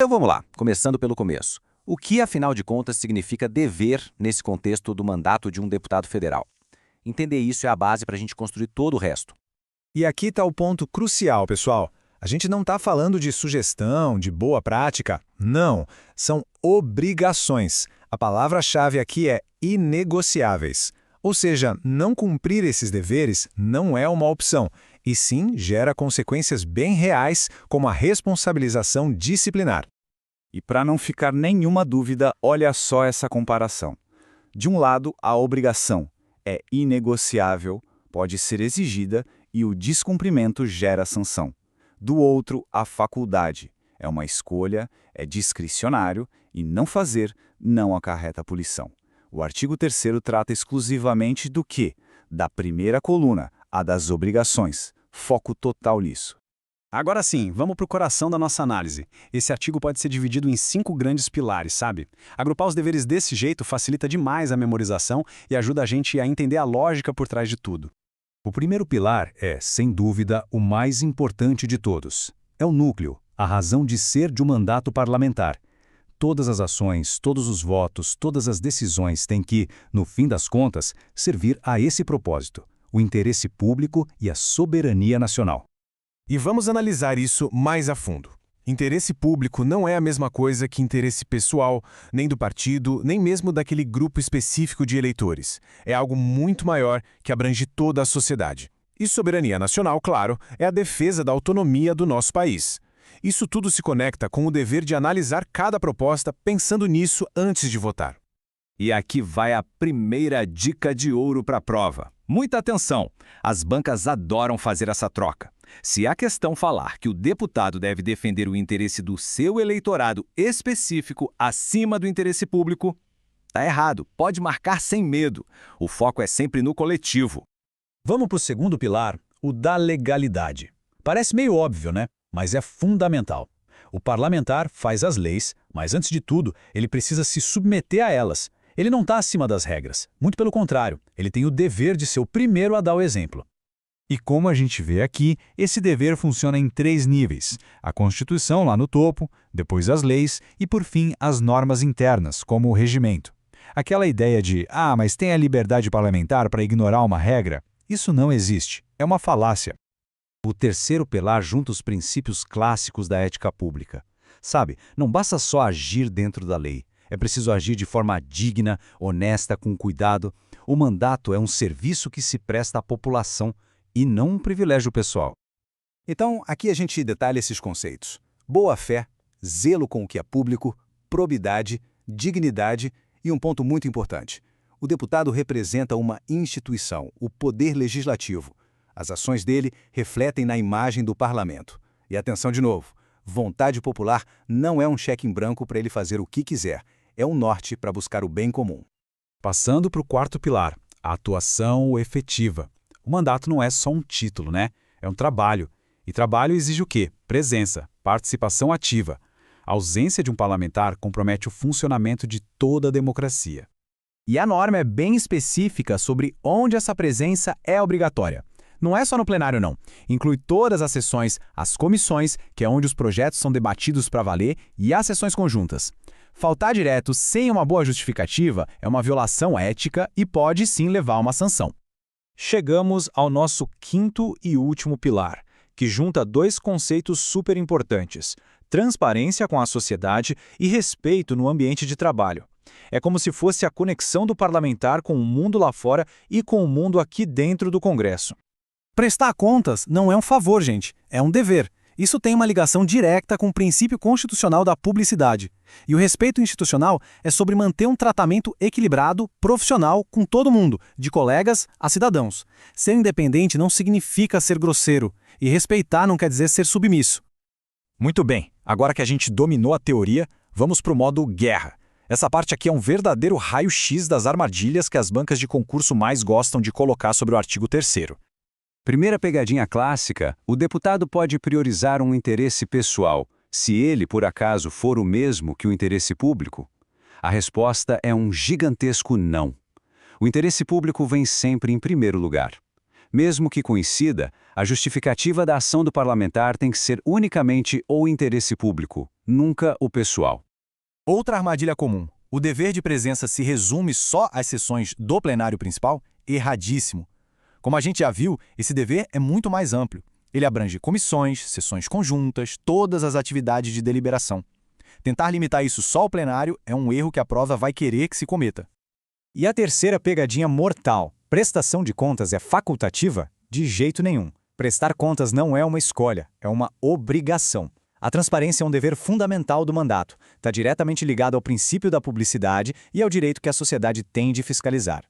Então vamos lá, começando pelo começo. O que, afinal de contas, significa dever nesse contexto do mandato de um deputado federal? Entender isso é a base para a gente construir todo o resto. E aqui está o ponto crucial, pessoal. A gente não está falando de sugestão, de boa prática. Não, são obrigações. A palavra-chave aqui é inegociáveis. Ou seja, não cumprir esses deveres não é uma opção, e sim gera consequências bem reais, como a responsabilização disciplinar. E para não ficar nenhuma dúvida, olha só essa comparação. De um lado, a obrigação é inegociável, pode ser exigida e o descumprimento gera sanção. Do outro, a faculdade é uma escolha, é discricionário e não fazer não acarreta punição. O artigo 3º trata exclusivamente do quê? Da primeira coluna, a das obrigações. Foco total nisso. Agora sim, vamos para o coração da nossa análise. Esse artigo pode ser dividido em 5 grandes pilares, sabe? Agrupar os deveres desse jeito facilita demais a memorização e ajuda a gente a entender a lógica por trás de tudo. O primeiro pilar é, sem dúvida, o mais importante de todos. É o núcleo, a razão de ser de um mandato parlamentar. Todas as ações, todos os votos, todas as decisões têm que, no fim das contas, servir a esse propósito, o interesse público e a soberania nacional. E vamos analisar isso mais a fundo. Interesse público não é a mesma coisa que interesse pessoal, nem do partido, nem mesmo daquele grupo específico de eleitores. É algo muito maior que abrange toda a sociedade. E soberania nacional, claro, é a defesa da autonomia do nosso país. Isso tudo se conecta com o dever de analisar cada proposta pensando nisso antes de votar. E aqui vai a primeira dica de ouro para a prova. Muita atenção! As bancas adoram fazer essa troca. Se a questão falar que o deputado deve defender o interesse do seu eleitorado específico acima do interesse público, tá errado, pode marcar sem medo. O foco é sempre no coletivo. Vamos para o segundo pilar, o da legalidade. Parece meio óbvio, né? Mas é fundamental. O parlamentar faz as leis, mas antes de tudo, ele precisa se submeter a elas. Ele não está acima das regras. Muito pelo contrário, ele tem o dever de ser o primeiro a dar o exemplo. E como a gente vê aqui, esse dever funciona em 3 níveis. A Constituição lá no topo, depois as leis e, por fim, as normas internas, como o regimento. Aquela ideia de, mas tem a liberdade parlamentar para ignorar uma regra? Isso não existe. É uma falácia. O terceiro pilar junta os princípios clássicos da ética pública. Sabe, não basta só agir dentro da lei. É preciso agir de forma digna, honesta, com cuidado. O mandato é um serviço que se presta à população e não um privilégio pessoal. Então, aqui a gente detalha esses conceitos. Boa-fé, zelo com o que é público, probidade, dignidade e um ponto muito importante. O deputado representa uma instituição, o poder legislativo. As ações dele refletem na imagem do parlamento. E atenção de novo, vontade popular não é um cheque em branco para ele fazer o que quiser. É um norte para buscar o bem comum. Passando para o quarto pilar, a atuação efetiva. O mandato não é só um título, né? É um trabalho. E trabalho exige o quê? Presença, participação ativa. A ausência de um parlamentar compromete o funcionamento de toda a democracia. E a norma é bem específica sobre onde essa presença é obrigatória. Não é só no plenário, não. Inclui todas as sessões, as comissões, que é onde os projetos são debatidos para valer, e as sessões conjuntas. Faltar direto sem uma boa justificativa é uma violação ética e pode sim levar a uma sanção. Chegamos ao nosso quinto e último pilar, que junta 2 conceitos super importantes: transparência com a sociedade e respeito no ambiente de trabalho. É como se fosse a conexão do parlamentar com o mundo lá fora e com o mundo aqui dentro do Congresso. Prestar contas não é um favor, gente, é um dever. Isso tem uma ligação direta com o princípio constitucional da publicidade. E o respeito institucional é sobre manter um tratamento equilibrado, profissional, com todo mundo, de colegas a cidadãos. Ser independente não significa ser grosseiro, e respeitar não quer dizer ser submisso. Muito bem, agora que a gente dominou a teoria, vamos para o modo guerra. Essa parte aqui é um verdadeiro raio-x das armadilhas que as bancas de concurso mais gostam de colocar sobre o artigo 3º. Primeira pegadinha clássica, o deputado pode priorizar um interesse pessoal, se ele, por acaso, for o mesmo que o interesse público. A resposta é um gigantesco não. O interesse público vem sempre em primeiro lugar. Mesmo que coincida, A justificativa da ação do parlamentar tem que ser unicamente o interesse público, nunca o pessoal. Outra armadilha comum. O dever de presença se resume só às sessões do plenário principal? Erradíssimo. Como a gente já viu, esse dever é muito mais amplo. Ele abrange comissões, sessões conjuntas, todas as atividades de deliberação. Tentar limitar isso só ao plenário é um erro que a prova vai querer que se cometa. E a terceira pegadinha mortal: prestação de contas é facultativa? De jeito nenhum. Prestar contas não é uma escolha, é uma obrigação. A transparência é um dever fundamental do mandato. Está diretamente ligado ao princípio da publicidade e ao direito que a sociedade tem de fiscalizar.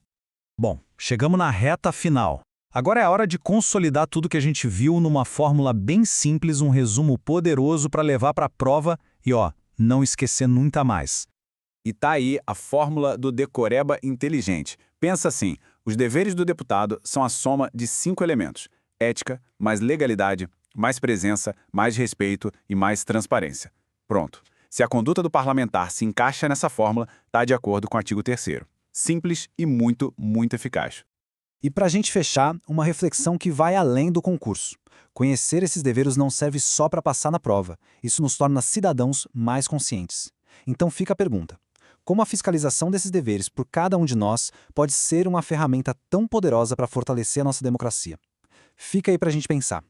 Bom, chegamos na reta final. Agora é a hora de consolidar tudo que a gente viu numa fórmula bem simples, um resumo poderoso para levar para a prova e, não esquecer nunca mais. E tá aí a fórmula do decoreba inteligente. Pensa assim, os deveres do deputado são a soma de 5 elementos: ética, mais legalidade, mais presença, mais respeito e mais transparência. Pronto. Se a conduta do parlamentar se encaixa nessa fórmula, está de acordo com o artigo 3º. Simples e muito, muito eficaz. E para a gente fechar, uma reflexão que vai além do concurso. Conhecer esses deveres não serve só para passar na prova. Isso nos torna cidadãos mais conscientes. Então fica a pergunta: como a fiscalização desses deveres por cada um de nós pode ser uma ferramenta tão poderosa para fortalecer a nossa democracia? Fica aí para a gente pensar.